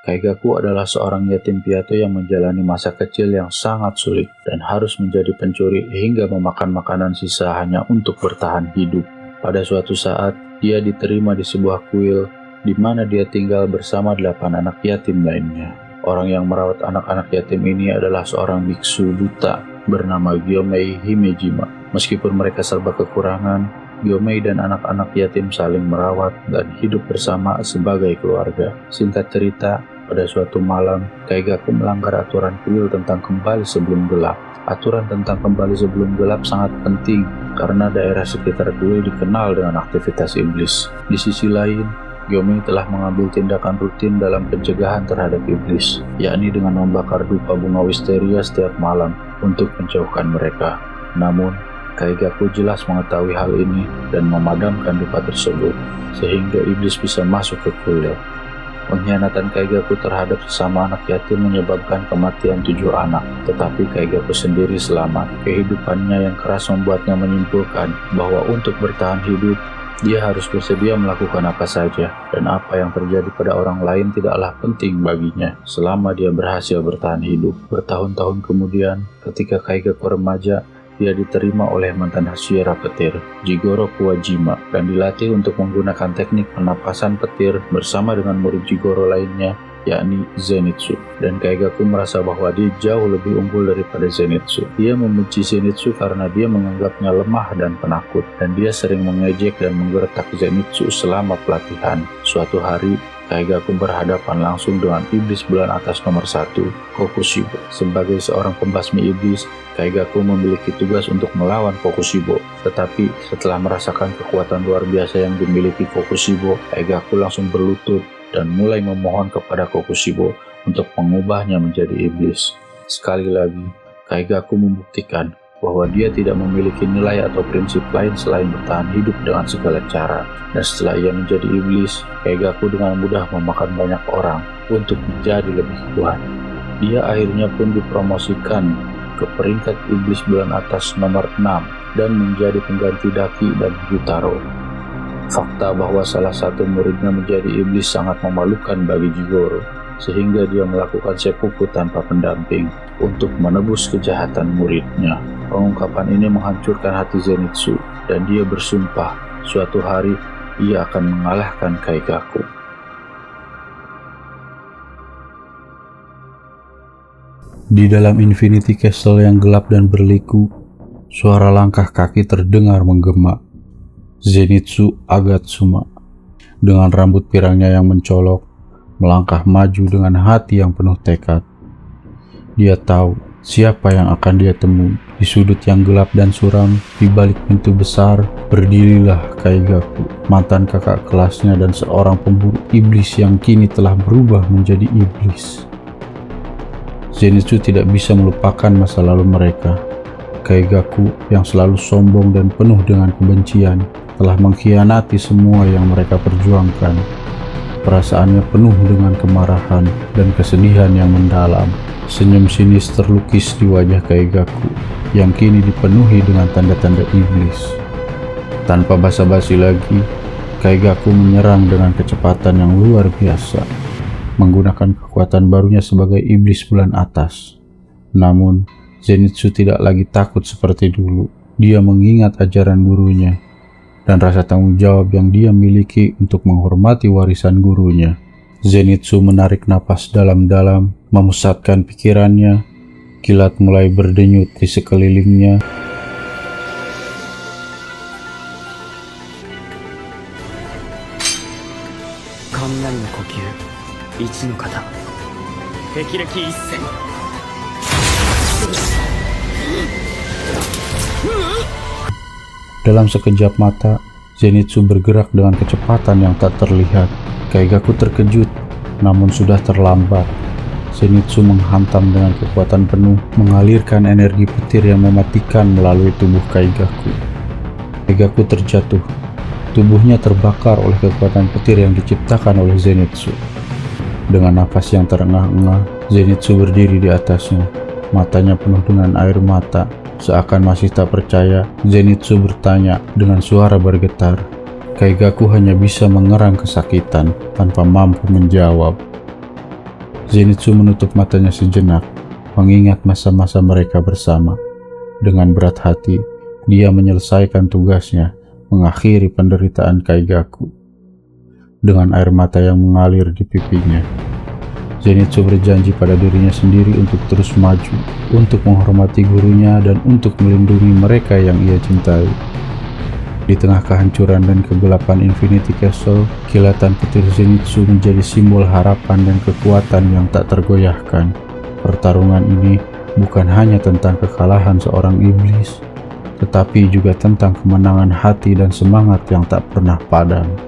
Kaigaku adalah seorang yatim piatu yang menjalani masa kecil yang sangat sulit dan harus menjadi pencuri hingga memakan makanan sisa hanya untuk bertahan hidup. Pada suatu saat, dia diterima di sebuah kuil di mana dia tinggal bersama 8 anak yatim lainnya. Orang yang merawat anak-anak yatim ini adalah seorang biksu buta bernama Gyomei Himejima. Meskipun mereka serba kekurangan, Gyomei dan anak-anak yatim saling merawat dan hidup bersama sebagai keluarga. Singkat cerita, pada suatu malam, Kaigaku melanggar aturan kuil tentang kembali sebelum gelap. Aturan tentang kembali sebelum gelap sangat penting karena daerah sekitar kuil dikenal dengan aktivitas iblis. Di sisi lain, Gyomei telah mengambil tindakan rutin dalam pencegahan terhadap iblis, yakni dengan membakar dupa bunga wisteria setiap malam untuk menjauhkan mereka. Namun, Kaigaku jelas mengetahui hal ini dan memadamkan dupa tersebut, sehingga iblis bisa masuk ke kuil. Pengkhianatan Kaigaku terhadap sesama anak yatim menyebabkan kematian 7 anak, tetapi Kaigaku sendiri selamat. Kehidupannya yang keras membuatnya menyimpulkan bahwa untuk bertahan hidup, dia harus bersedia melakukan apa saja, dan apa yang terjadi pada orang lain tidaklah penting baginya selama dia berhasil bertahan hidup. Bertahun-tahun kemudian, ketika Kaigaku remaja, dia diterima oleh mantan Hashira petir, Jigoro Kuwajima, dan dilatih untuk menggunakan teknik penapasan petir bersama dengan murid Jigoro lainnya, yakni Zenitsu. Dan Kaigaku merasa bahwa dia jauh lebih unggul daripada Zenitsu. Dia membenci Zenitsu karena dia menganggapnya lemah dan penakut, dan dia sering mengejek dan menggertak Zenitsu selama pelatihan. Suatu hari, Kaigaku berhadapan langsung dengan iblis bulan atas nomor 1, Kokushibo. Sebagai seorang pembasmi iblis, Kaigaku memiliki tugas untuk melawan Kokushibo. Tetapi setelah merasakan kekuatan luar biasa yang dimiliki Kokushibo, Kaigaku langsung berlutut dan mulai memohon kepada Kokushibo untuk mengubahnya menjadi iblis. Sekali lagi, Kaigaku membuktikan bahwa dia tidak memiliki nilai atau prinsip lain selain bertahan hidup dengan segala cara. Dan setelah ia menjadi iblis, Kaigaku dengan mudah memakan banyak orang untuk menjadi lebih kuat. Dia akhirnya pun dipromosikan ke peringkat iblis bulan atas nomor 6 dan menjadi pengganti Daki dan Gyutaro. Fakta bahwa salah satu muridnya menjadi iblis sangat memalukan bagi Jigoro, sehingga dia melakukan seppuku tanpa pendamping untuk menebus kejahatan muridnya. Pengungkapan ini menghancurkan hati Zenitsu, dan dia bersumpah suatu hari ia akan mengalahkan Kaigaku. Di dalam Infinity Castle yang gelap dan berliku, suara langkah kaki terdengar menggema. Zenitsu Agatsuma, dengan rambut pirangnya yang mencolok, melangkah maju dengan hati yang penuh tekad. Dia tahu siapa yang akan dia temui. Di sudut yang gelap dan suram, di balik pintu besar, berdirilah Kaigaku, mantan kakak kelasnya dan seorang pemburu iblis yang kini telah berubah menjadi iblis. Zenitsu tidak bisa melupakan masa lalu mereka. Kaigaku yang selalu sombong dan penuh dengan kebencian telah mengkhianati semua yang mereka perjuangkan. Perasaannya penuh dengan kemarahan dan kesedihan yang mendalam. Senyum sinis terlukis di wajah Kaigaku yang kini dipenuhi dengan tanda-tanda iblis. Tanpa basa-basi lagi, Kaigaku menyerang dengan kecepatan yang luar biasa, menggunakan kekuatan barunya sebagai iblis bulan atas. Namun, Zenitsu tidak lagi takut seperti dulu. Dia mengingat ajaran gurunya dan rasa tanggung jawab yang dia miliki untuk menghormati warisan gurunya. Zenitsu menarik napas dalam-dalam, memusatkan pikirannya. Kilat mulai berdenyut di sekelilingnya. Kaminari no kokyu, ichi no kata, Hekireki Isen. Dalam sekejap mata, Zenitsu bergerak dengan kecepatan yang tak terlihat. Kaigaku terkejut, namun sudah terlambat. Zenitsu menghantam dengan kekuatan penuh, mengalirkan energi petir yang mematikan melalui tubuh Kaigaku. Kaigaku terjatuh. Tubuhnya terbakar oleh kekuatan petir yang diciptakan oleh Zenitsu. Dengan nafas yang terengah-engah, Zenitsu berdiri di atasnya. Matanya penuh dengan air mata. Seakan masih tak percaya, Zenitsu bertanya dengan suara bergetar. Kaigaku hanya bisa mengerang kesakitan tanpa mampu menjawab. Zenitsu menutup matanya sejenak, mengingat masa-masa mereka bersama. Dengan berat hati, dia menyelesaikan tugasnya, mengakhiri penderitaan Kaigaku. Dengan air mata yang mengalir di pipinya, Zenitsu berjanji pada dirinya sendiri untuk terus maju, untuk menghormati gurunya dan untuk melindungi mereka yang ia cintai. Di tengah kehancuran dan kegelapan Infinity Castle, kilatan petir Zenitsu menjadi simbol harapan dan kekuatan yang tak tergoyahkan. Pertarungan ini bukan hanya tentang kekalahan seorang iblis, tetapi juga tentang kemenangan hati dan semangat yang tak pernah padam.